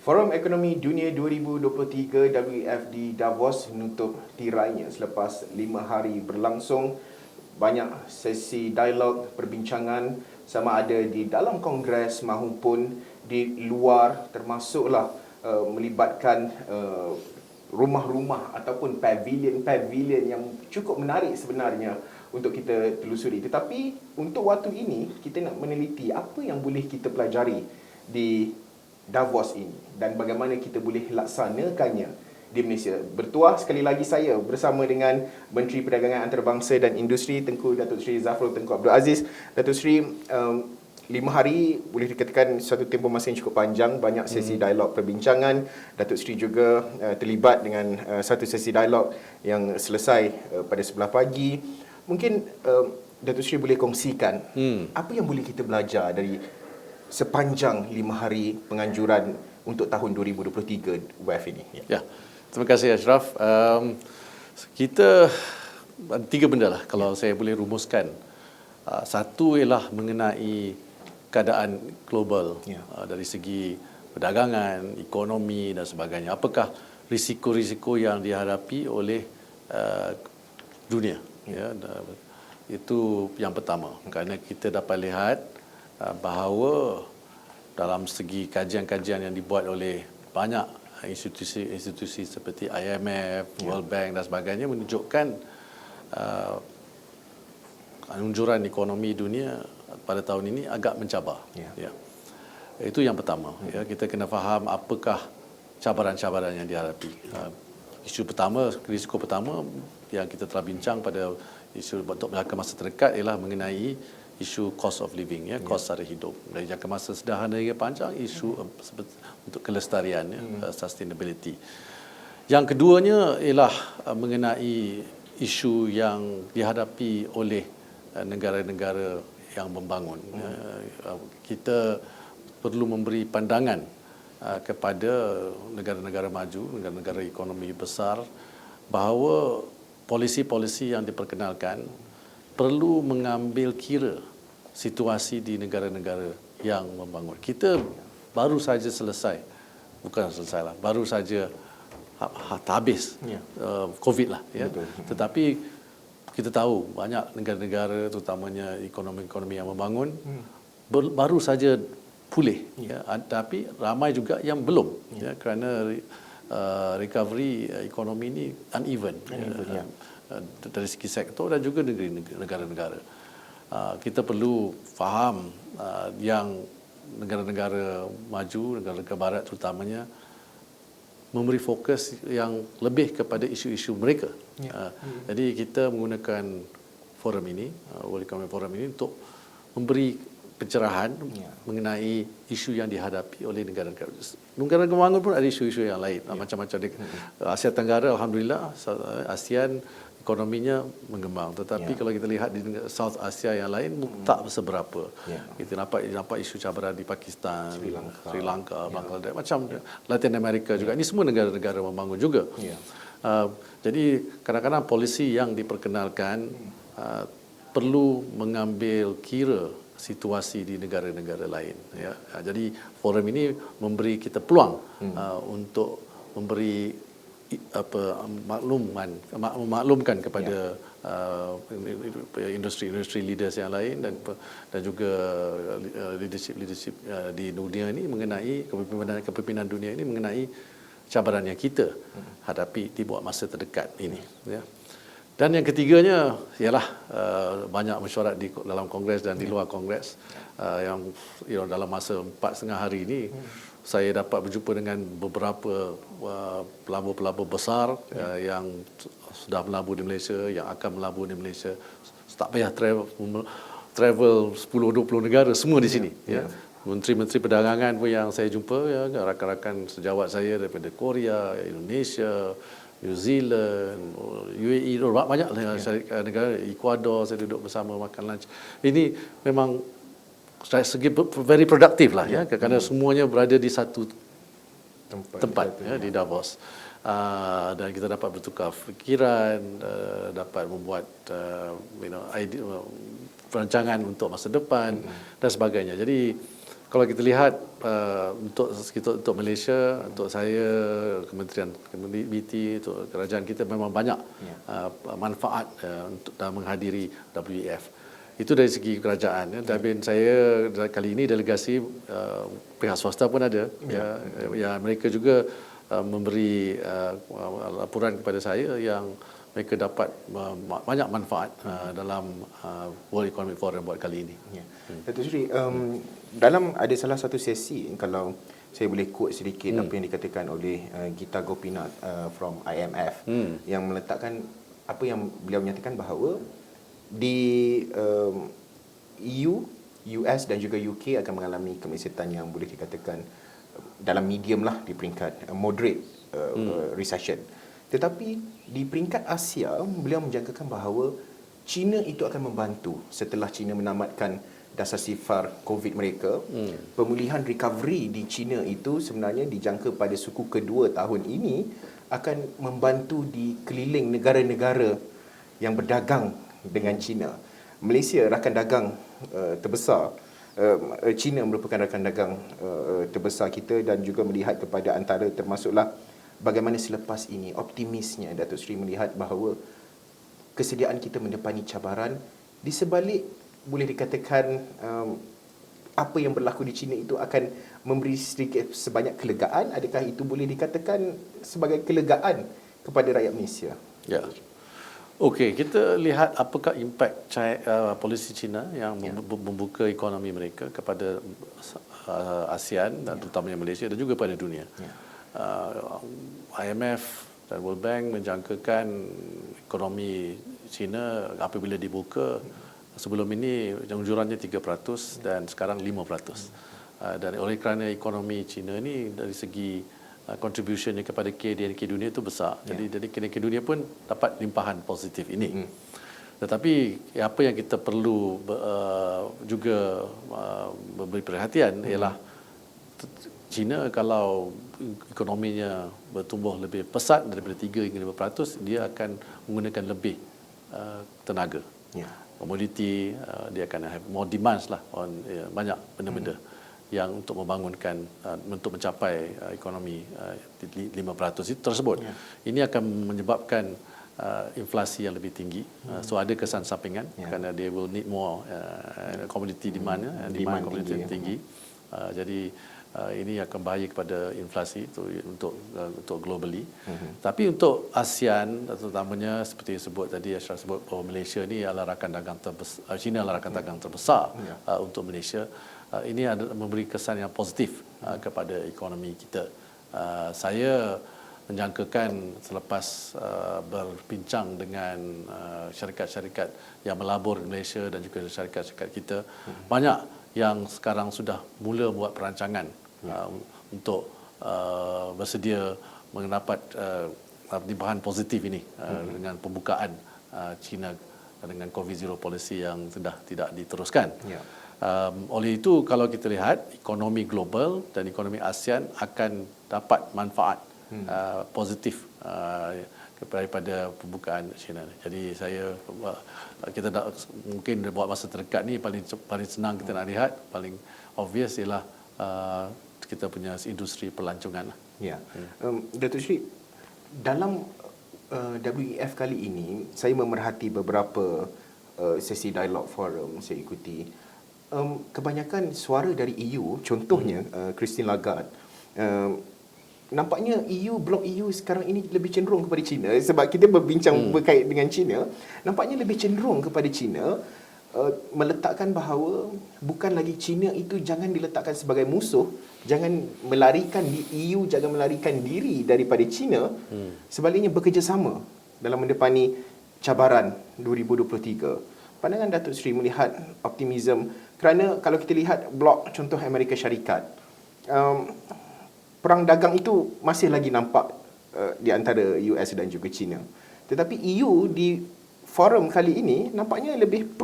Forum Ekonomi Dunia 2023 WF di Davos menutup tirainya selepas 5 hari berlangsung. Banyak sesi dialog, perbincangan sama ada di dalam Kongres maupun di luar, termasuklah melibatkan rumah-rumah ataupun pavilion yang cukup menarik sebenarnya untuk kita telusuri. Tetapi untuk waktu ini kita nak meneliti apa yang boleh kita pelajari di Davos ini dan bagaimana kita boleh laksanakannya di Malaysia. Bertuah sekali lagi saya bersama dengan Menteri Perdagangan Antarabangsa dan Industri Tengku Datuk Seri Zafrul Tengku Abdul Aziz. Datuk Seri, 5 hari boleh dikatakan satu tempoh masa yang cukup panjang, banyak sesi dialog perbincangan. Datuk Seri juga terlibat dengan satu sesi dialog yang selesai pada sebelah pagi. Mungkin Datuk Seri boleh kongsikan apa yang boleh kita belajar dari sepanjang 5 hari penganjuran untuk tahun 2023 WF ini. Ya, terima kasih Ashraf. Kita ada 3 benda lah kalau saya boleh rumuskan. Satu ialah mengenai keadaan global dari segi perdagangan, ekonomi dan sebagainya. Apakah risiko-risiko yang dihadapi oleh dunia? Ya, itu yang pertama. Kerana kita dapat lihat bahawa dalam segi kajian-kajian yang dibuat oleh banyak institusi seperti IMF, World Bank dan sebagainya menunjukkan anjuran ekonomi dunia pada tahun ini agak mencabar. Ya. Itu yang pertama. Ya, kita kena faham apakah cabaran-cabaran yang dihadapi. Isu pertama, risiko pertama yang kita telah bincang pada isu untuk jangka masa terdekat ialah mengenai isu cost of living, kos sara hidup. Dari jangka masa sederhana hingga panjang, isu untuk kelestarian, sustainability. Yang keduanya ialah mengenai isu yang dihadapi oleh negara-negara yang membangun. Kita perlu memberi pandangan kepada negara-negara maju, negara-negara ekonomi besar, bahawa polisi-polisi yang diperkenalkan perlu mengambil kira situasi di negara-negara yang membangun. Kita baru saja selesai, baru saja habis COVID lah. Ya. Tetapi kita tahu banyak negara-negara, terutamanya ekonomi-ekonomi yang membangun, baru saja pulih. Ya. Tapi ramai juga yang belum, kerana recovery ekonomi ini uneven. Dari segi sektor dan juga negara-negara. Kita perlu faham yang negara-negara maju, negara-negara barat terutamanya, memberi fokus yang lebih kepada isu-isu mereka. Jadi kita menggunakan forum ini, World Economic Forum ini untuk memberi pencerahan mengenai isu yang dihadapi oleh negara-negara. Negara membangun pun ada isu-isu yang lain, macam-macam. Asia Tenggara, alhamdulillah, ASEAN ekonominya mengembang, tetapi kalau kita lihat di South Asia yang lain tak seberapa. Kita nampak isu cabaran di Pakistan, Sri Lanka, Bangladesh, macam Latin America juga. Ini semua negara-negara membangun juga. Jadi kadang-kadang polisi yang diperkenalkan perlu mengambil kira situasi di negara-negara lain. Ya. Jadi forum ini memberi kita peluang untuk memberi maklumkan kepada industri leaders yang lain dan juga leadership di dunia ini mengenai kepimpinan dunia ini mengenai cabaran yang kita hadapi di buat masa terdekat ini. Ya. Dan yang ketiganya ialah banyak mesyuarat di dalam Kongres dan di luar Kongres yang dalam masa 4,5 hari ini saya dapat berjumpa dengan beberapa pelabur-pelabur besar yang sudah melabur di Malaysia, yang akan melabur di Malaysia. Tak payah travel 10-20 negara, semua di sini. Ya. Menteri-menteri perdagangan pun yang saya jumpa, rakan-rakan sejawat saya daripada Korea, Indonesia, New Zealand, UAE, banyak negara, Ecuador, saya duduk bersama makan lunch. Ini memang dari segi very produktif lah, kerana semuanya berada di satu tempat di Davos. Dan kita dapat bertukar fikiran, dapat membuat perancangan untuk masa depan dan sebagainya. Jadi Kalau kita lihat untuk Malaysia, untuk saya, Kementerian BT, untuk kerajaan kita memang banyak manfaat untuk dalam menghadiri WEF. Itu dari segi kerajaan. Dan saya kali ini delegasi pihak swasta pun ada. Mereka juga memberi laporan kepada saya yang mereka dapat banyak manfaat dalam World Economic Forum buat kali ini. Datuk Seri, dalam ada salah satu sesi, kalau saya boleh quote sedikit apa yang dikatakan oleh Gita Gopinath from IMF yang meletakkan apa yang beliau menyatakan bahawa di EU, US dan juga UK akan mengalami kemacetan yang boleh dikatakan dalam medium lah di peringkat moderate recession. Tetapi di peringkat Asia, beliau menjangkakan bahawa China itu akan membantu setelah China menamatkan dasar sifar COVID mereka. Pemulihan recovery di China itu sebenarnya dijangka pada suku kedua tahun ini akan membantu di keliling negara-negara yang berdagang dengan China. Malaysia rakan dagang terbesar. China merupakan rakan dagang terbesar kita dan juga melihat kepada antara termasuklah bagaimana selepas ini optimisnya Datuk Seri melihat bahawa kesediaan kita mendepani cabaran di sebalik boleh dikatakan apa yang berlaku di China itu akan memberi sedikit sebanyak kelegaan. Adakah itu boleh dikatakan sebagai kelegaan kepada rakyat Malaysia? Ya. Okey, kita lihat apakah impak polisi China yang membuka ekonomi mereka kepada ASEAN dan terutamanya Malaysia dan juga pada dunia. IMF dan World Bank menjangkakan ekonomi China apabila dibuka sebelum ini anjurannya 3% dan sekarang 5%. Dan oleh kerana ekonomi China ni dari segi contributionnya kepada KDNK dunia itu besar. Jadi KDNK dunia pun dapat limpahan positif ini. Tetapi apa yang kita perlu juga memberi perhatian ialah China kalau ekonominya bertumbuh lebih pesat daripada 3 hingga 5%, dia akan menggunakan lebih tenaga. Komoditi, dia akan have more demands lah on banyak benda-benda yang untuk membangunkan untuk mencapai ekonomi 5% itu tersebut. Ini akan menyebabkan inflasi yang lebih tinggi. So ada kesan sampingan kerana they will need more commodity demand commodity tinggi. Jadi ini akan bahaya kepada inflasi itu untuk globally. Tapi untuk ASEAN terutamanya seperti yang sebut tadi Ashraf sebut bahawa Malaysia ni adalah rakan dagang terbesar, China adalah rakan dagang terbesar untuk Malaysia. Ini memberi kesan yang positif kepada ekonomi kita. Saya menjangkakan selepas berbincang dengan syarikat-syarikat yang melabur di Malaysia dan juga syarikat-syarikat kita, banyak yang sekarang sudah mula buat perancangan untuk bersedia mendapat limpahan positif ini dengan pembukaan China dengan COVID zero policy yang sudah tidak diteruskan. Oleh itu kalau kita lihat ekonomi global dan ekonomi ASEAN akan dapat manfaat positif daripada pembukaan China. Jadi kita mungkin buat masa terdekat ni paling senang kita nak lihat, paling obvious ialah kita punya industri pelancongan. Datuk Seri, dalam WEF kali ini saya memerhati beberapa sesi dialog forum saya ikuti. Kebanyakan suara dari EU, contohnya Christine Lagarde, nampaknya blok EU sekarang ini lebih cenderung kepada China. Sebab kita berbincang berkait dengan China, nampaknya lebih cenderung kepada China, meletakkan bahawa bukan lagi China itu jangan diletakkan sebagai musuh, jangan melarikan EU, jangan melarikan diri daripada China, sebaliknya bekerjasama dalam mendepani cabaran 2023. Pandangan Datuk Seri melihat optimism, kerana kalau kita lihat blok contoh Amerika Syarikat, perang dagang itu masih lagi nampak di antara US dan juga China. Tetapi EU di forum kali ini nampaknya lebih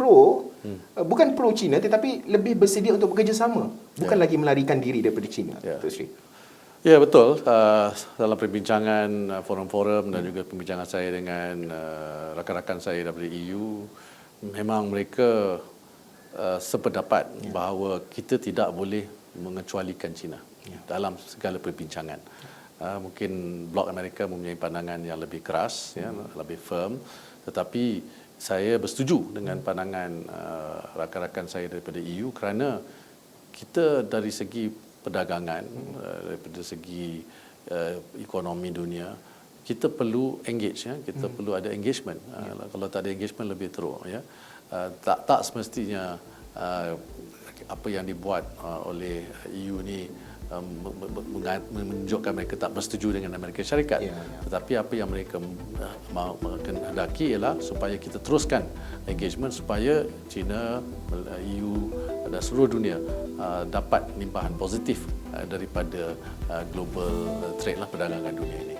bukan pro China tetapi lebih bersedia untuk bekerjasama, bukan lagi melarikan diri daripada China. Datuk Seri. Ya, betul. Dalam perbincangan forum-forum dan juga perbincangan saya dengan rakan-rakan saya daripada EU, memang mereka sependapat bahawa kita tidak boleh mengecualikan China dalam segala perbincangan. Mungkin blok Amerika mempunyai pandangan yang lebih keras, lebih firm, tetapi saya bersetuju dengan pandangan rakan-rakan saya daripada EU kerana kita dari segi perdagangan, daripada segi ekonomi dunia, kita perlu engage, kita perlu ada engagement. Kalau tak ada engagement lebih teruk, tak semestinya apa yang dibuat oleh EU ni menunjukkan mereka tak bersetuju dengan Amerika Syarikat. Tetapi apa yang mereka mahu hendaki ialah supaya kita teruskan engagement supaya China, EU dan seluruh dunia dapat limpahan positif daripada global trade perdagangan dunia ini.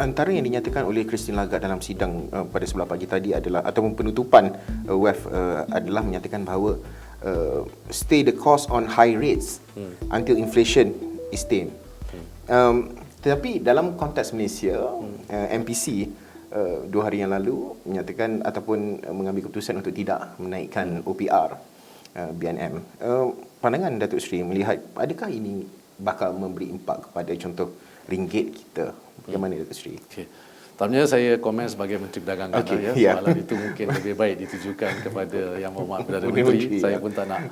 Antara yang dinyatakan oleh Christine Lagarde dalam sidang pada sebelah pagi tadi adalah, ataupun penutupan WEF adalah menyatakan bahawa stay the course on high rates until inflation is tamed. Tetapi dalam konteks Malaysia, MPC 2 hari yang lalu menyatakan ataupun mengambil keputusan untuk tidak menaikkan OPR BNM. Pandangan Datuk Seri melihat adakah ini bakal memberi impak kepada contoh ringgit kita? Bagaimana Datuk Seri? Okay. Pertamanya saya komen sebagai Menteri Perdagangan. Soalan itu mungkin lebih baik ditujukan kepada Yang Berhormat Perdana Menteri. Saya pun tak nak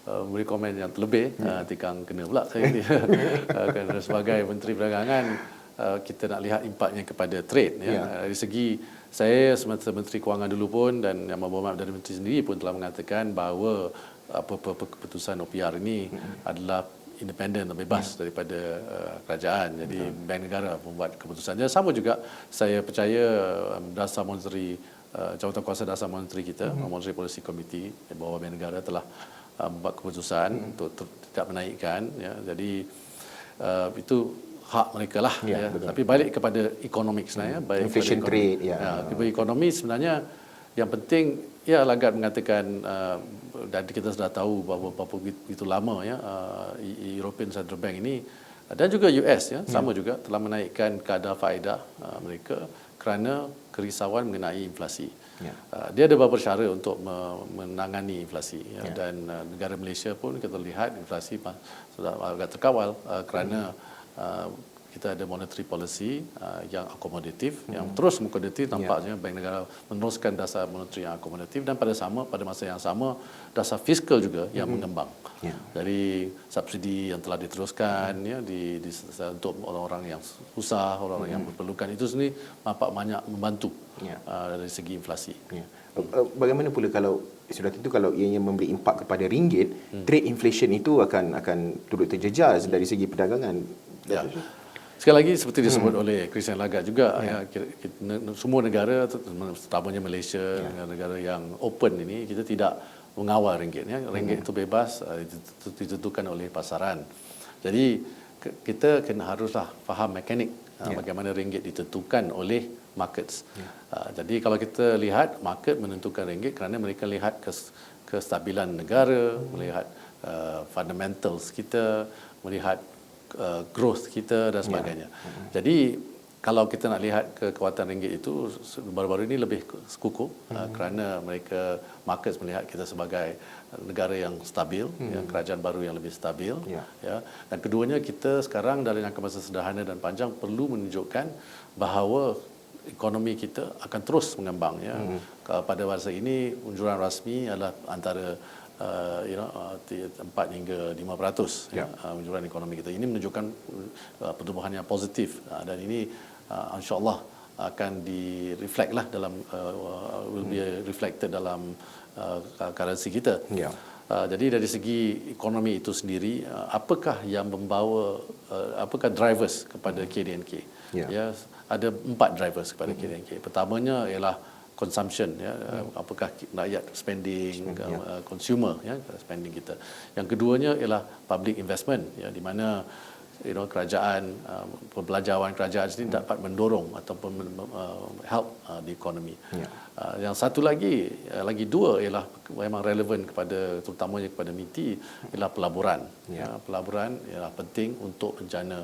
beri komen yang terlebih, tikang kena pula saya ni. Kerana sebagai Menteri Perdagangan, kita nak lihat impaknya kepada trade. Dari segi saya semasa Menteri Kewangan dulu pun dan Yang Berhormat Perdana Menteri sendiri pun telah mengatakan bahawa apa-apa keputusan OPR ini adalah independen dan bebas daripada kerajaan. Jadi Bank Negara membuat keputusannya. Sama juga saya percaya dasar monetary, jawatan kuasa dasar monetary kita, Monetary Policy Committee di bawah Bank Negara telah membuat keputusan untuk tidak menaikkan. Jadi itu hak mereka lah. Tapi balik kepada ekonomi sebenarnya, inflation trade. Kepada ekonomi sebenarnya yang penting, Lagarde mengatakan dan kita sudah tahu bahawa begitu lama European Central Bank ini dan juga US sama juga telah menaikkan kadar faedah mereka kerana kerisauan mengenai inflasi. Dia ada beberapa cara untuk menangani inflasi dan negara Malaysia pun kita lihat inflasi sudah agak terkawal kerana kita ada monetary policy yang akomodatif, yang terus akomodatif. Nampaknya Bank Negara meneruskan dasar monetary yang akomodatif dan pada masa yang sama dasar fiskal juga yang mengembang. Dari subsidi yang telah diteruskan untuk orang-orang yang susah, orang-orang yang memerlukan itu sendiri nampak banyak membantu dari segi inflasi. Bagaimana pula kalau sudah tentu kalau ianya memberi impak kepada ringgit, trade inflation itu akan turut terjejas dari segi perdagangan. Sekali lagi seperti disebut oleh Christine Lagarde juga, semua negara, terutamanya Malaysia, negara-negara yang open ini, kita tidak mengawal ringgit. Ringgit itu bebas, ditentukan oleh pasaran. Jadi kita haruslah faham mekanik bagaimana ringgit ditentukan oleh markets. Jadi kalau kita lihat market menentukan ringgit kerana mereka lihat kestabilan negara, melihat fundamentals kita, melihat growth kita dan sebagainya. Jadi kalau kita nak lihat kekuatan ringgit itu baru-baru ini lebih kukuh kerana mereka markets melihat kita sebagai negara yang stabil, kerajaan baru yang lebih stabil. Dan keduanya kita sekarang dalam jangka masa sederhana dan panjang perlu menunjukkan bahawa ekonomi kita akan terus mengembang. Pada masa ini unjuran rasmi adalah antara 4 hingga 5% unjuran ekonomi kita. Ini menunjukkan pertumbuhan yang positif dan ini insya-Allah akan di-reflect lah dalam will be reflected dalam currency kita. Jadi dari segi ekonomi itu sendiri, apakah yang membawa, apakah drivers kepada KDNK? Ada 4 drivers kepada KDNK. Pertamanya ialah consumption, apakah rakyat spending, consumer spending kita. Yang keduanya ialah public investment, di mana kerajaan, pembelajaran kerajaan sendiri dapat mendorong ataupun help di ekonomi. Yang satu lagi, lagi dua ialah memang relevan kepada, terutamanya kepada MITI, ialah pelaburan. Pelaburan ialah penting untuk menjana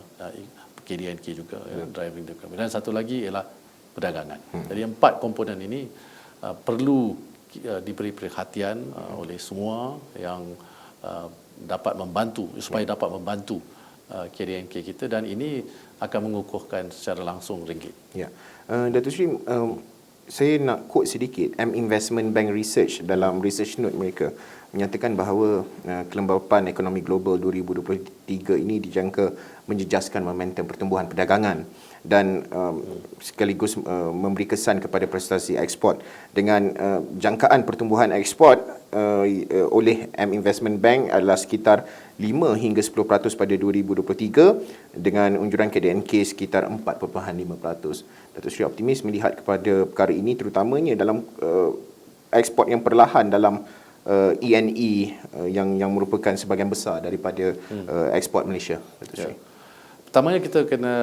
KDNK juga, driving the economy. Dan satu lagi ialah perdagangan. Jadi 4 komponen ini perlu diberi perhatian oleh semua yang dapat membantu, supaya dapat membantu KDNK kita, dan ini akan mengukuhkan secara langsung ringgit. Datuk Seri, saya nak quote sedikit M Investment Bank Research dalam research note mereka menyatakan bahawa kelembapan ekonomi global 2023 ini dijangka menjejaskan momentum pertumbuhan perdagangan dan sekaligus memberi kesan kepada prestasi ekspor. Dengan jangkaan pertumbuhan ekspor oleh M Investment Bank adalah sekitar 5 hingga 10% pada 2023 dengan unjuran KDNK sekitar 4.5%. Datuk Seri optimis melihat kepada perkara ini terutamanya dalam ekspor yang perlahan dalam ENE yang merupakan sebahagian besar daripada ekspor Malaysia. Datuk Seri. Pertamanya kita kena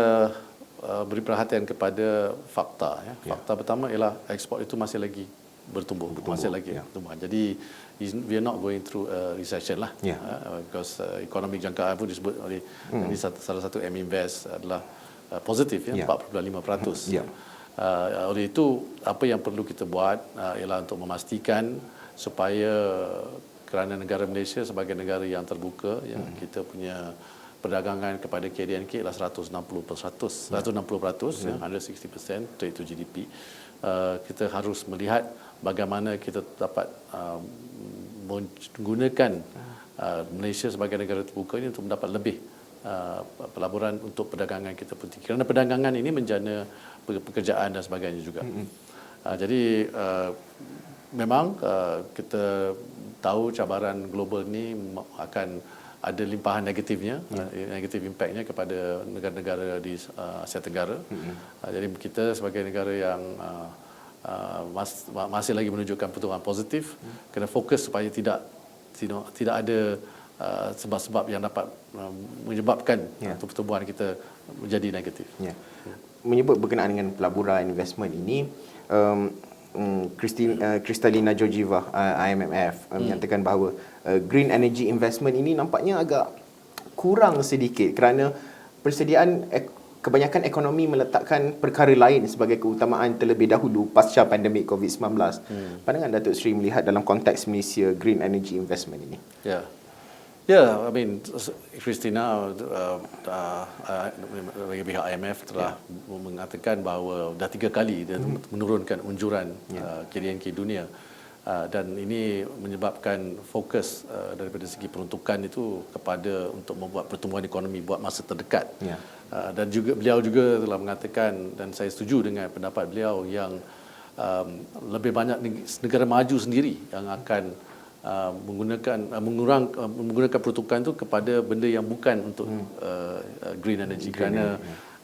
beri perhatian kepada fakta. Fakta pertama ialah ekspor itu masih lagi bertumbuh. Masih lagi bertumbuh. Jadi we are not going through a recession lah. Because ekonomi jangkaan pun disebut oleh salah satu M Invest adalah positif 4.5%. Oleh itu apa yang perlu kita buat ialah untuk memastikan supaya kerana negara Malaysia sebagai negara yang terbuka, kita punya perdagangan kepada KDNK ialah 160%, 160%, 160% trade to GDP. Kita harus melihat bagaimana kita dapat menggunakan Malaysia sebagai negara terbuka ini untuk mendapat lebih pelaburan untuk perdagangan kita penting. Kerana perdagangan ini menjana pekerjaan dan sebagainya juga. Jadi memang kita tahu cabaran global ini akan ada limpahan negatifnya, negatif impactnya kepada negara-negara di Asia Tenggara. Jadi kita sebagai negara yang masih lagi menunjukkan pertumbuhan positif, kena fokus supaya tidak ada sebab-sebab yang dapat menyebabkan pertumbuhan kita menjadi negatif. Menyebut berkenaan dengan pelaburan investment ini, Kristalina Georgieva IMF menyatakan bahawa green energy investment ini nampaknya agak kurang sedikit kerana persediaan kebanyakan ekonomi meletakkan perkara lain sebagai keutamaan terlebih dahulu pasca pandemik COVID-19. Pandangan Datuk Seri melihat dalam konteks Malaysia green energy investment ini? I mean, Christina bagi pihak IMF telah mengatakan bahawa dah 3 kali dia menurunkan unjuran KDNK dunia, dan ini menyebabkan fokus daripada segi peruntukan itu kepada untuk membuat pertumbuhan ekonomi buat masa terdekat. Dan juga beliau juga telah mengatakan, dan saya setuju dengan pendapat beliau, yang lebih banyak negara maju sendiri yang akan menggunakan peruntukan itu kepada benda yang bukan untuk green energy, kerana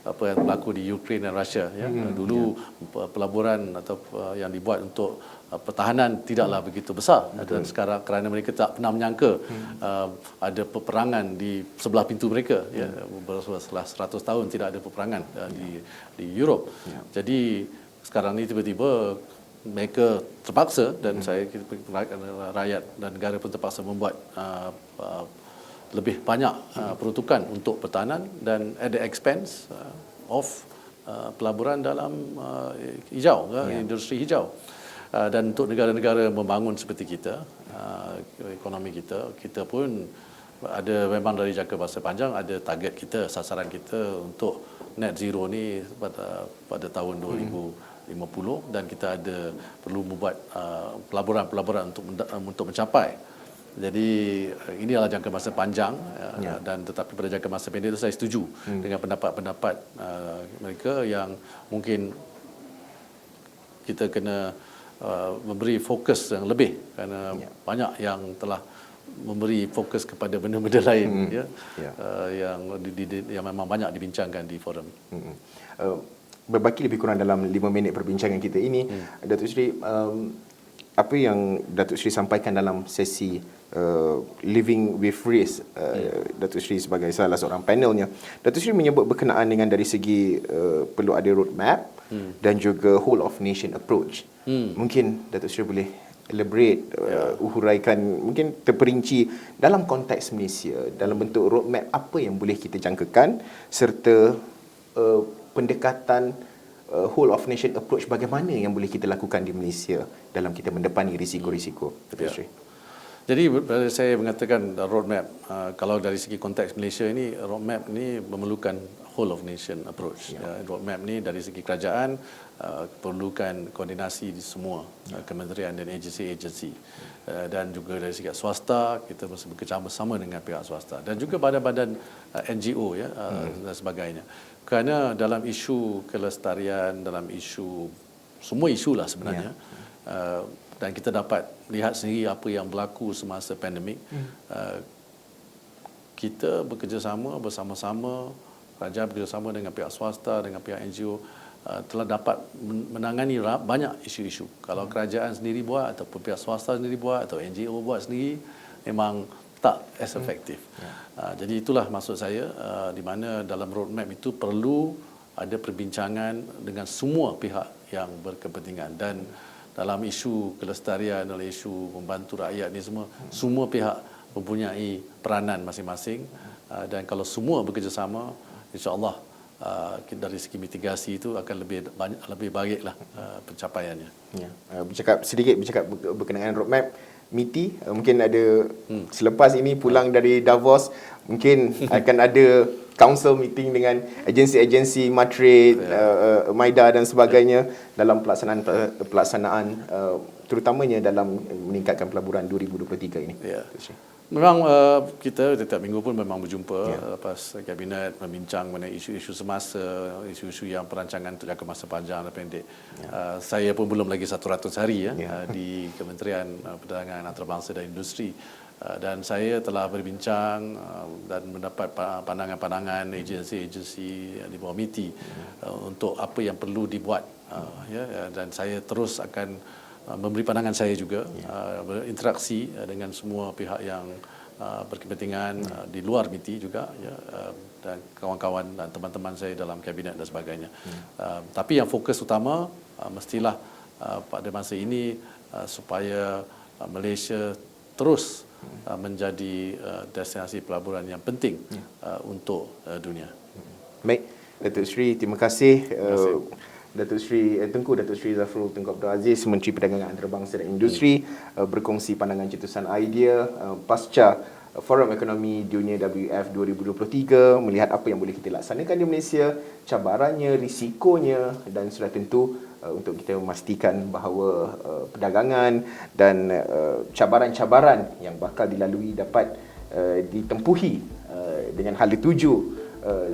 apa yang berlaku di Ukraine dan Russia dulu pelaburan atau yang dibuat untuk pertahanan tidaklah begitu besar, dan sekarang kerana mereka tak pernah menyangka ada peperangan di sebelah pintu mereka, setelah 100 tahun tidak ada peperangan di Europe. Jadi sekarang ni tiba-tiba mereka terpaksa, dan saya rakyat dan negara pun terpaksa membuat lebih banyak peruntukan untuk pertahanan dan at the expense of pelaburan dalam hijau, industri hijau. Dan untuk negara-negara membangun seperti kita, ekonomi kita pun ada, memang dari jangka masa panjang ada target kita, sasaran kita untuk net zero ni pada tahun 2050, dan kita ada perlu membuat pelaburan untuk mencapai. Jadi ini adalah jangka masa panjang, dan tetapi pada jangka masa pendek itu saya setuju dengan pendapat-pendapat mereka yang mungkin kita kena memberi fokus yang lebih, kerana banyak yang telah memberi fokus kepada benda-benda lain yang memang banyak dibincangkan di forum. Berbaki lebih kurang dalam 5 minit perbincangan kita ini, Datuk Seri, apa yang Datuk Seri sampaikan dalam sesi Living with Risk, Datuk Seri sebagai salah seorang panelnya, Datuk Seri menyebut berkenaan dengan dari segi perlu ada roadmap dan juga whole of nation approach. Mungkin Datuk Seri boleh elaborate, uraikan, mungkin terperinci dalam konteks Malaysia, dalam bentuk roadmap apa yang boleh kita jangkakan, serta pendekatan whole of nation approach bagaimana yang boleh kita lakukan di Malaysia dalam kita mendepani risiko-risiko. Datuk Seri. Jadi saya mengatakan roadmap, kalau dari segi konteks Malaysia ini, roadmap ini memerlukan whole of nation approach. Roadmap ni dari segi kerajaan perlukan koordinasi di semua kementerian dan agensi-agensi, dan juga dari segi swasta kita mesti bekerjasama dengan pihak swasta dan juga badan-badan NGO dan sebagainya. Kerana dalam isu kelestarian, dalam isu semua isu lah sebenarnya, dan kita dapat lihat sendiri apa yang berlaku semasa pandemik. Kita bekerjasama bersama-sama, kerajaan bekerjasama dengan pihak swasta, dengan pihak NGO, telah dapat menangani banyak isu-isu. Kalau kerajaan sendiri buat ataupun pihak swasta sendiri buat atau NGO buat sendiri, memang tak as efektif. Jadi itulah maksud saya, di mana dalam roadmap itu perlu ada perbincangan dengan semua pihak yang berkepentingan, dan dalam isu kelestarian, dalam isu membantu rakyat ni semua pihak mempunyai peranan masing-masing, dan kalau semua bekerjasama, insya-Allah dari segi mitigasi itu akan lebih baiklah pencapaiannya. Ya. Bercakap berkenaan roadmap, MITI mungkin ada selepas ini pulang dari Davos, mungkin akan ada council meeting dengan agensi-agensi Matrade, MIDA dan sebagainya dalam pelaksanaan terutamanya dalam meningkatkan pelaburan 2023 ini. Ya. Memang kita setiap minggu pun memang berjumpa lepas kabinet membincang mengenai isu-isu semasa, isu-isu yang perancangan untuk jangka masa panjang dan pendek. Saya pun belum lagi 100 hari di Kementerian Perdagangan Antarabangsa dan Industri. Dan saya telah berbincang dan mendapat pandangan-pandangan agensi-agensi di bawah MITI untuk apa yang perlu dibuat, dan saya terus akan memberi pandangan saya juga, berinteraksi dengan semua pihak yang berkepentingan di luar MITI juga, dan kawan-kawan dan teman-teman saya dalam kabinet dan sebagainya. Tapi yang fokus utama mestilah pada masa ini supaya Malaysia terus menjadi destinasi pelaburan yang penting untuk dunia. Baik, Datuk Seri, terima kasih. Datuk Seri Datuk Seri Zafrul Tunku Abdul Aziz, Menteri Perdagangan Antarabangsa dan Industri, berkongsi pandangan cetusan idea pasca Forum Ekonomi Dunia WF 2023, melihat apa yang boleh kita laksanakan di Malaysia, cabarannya, risikonya, dan sudah tentu untuk kita memastikan bahawa perdagangan dan cabaran-cabaran yang bakal dilalui dapat ditempuhi dengan hala tuju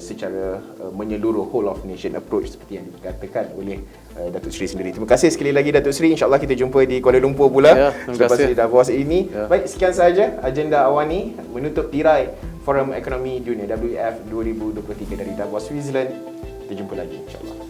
secara menyeluruh whole of nation approach seperti yang dikatakan oleh Datuk Seri sendiri. Terima kasih sekali lagi Datuk Seri. InsyaAllah kita jumpa di Kuala Lumpur pula selepas di Davos ini. Baik, sekian sahaja agenda awani menutup tirai Forum Ekonomi Dunia WF 2023 dari Davos, Switzerland. Kita jumpa lagi insyaAllah.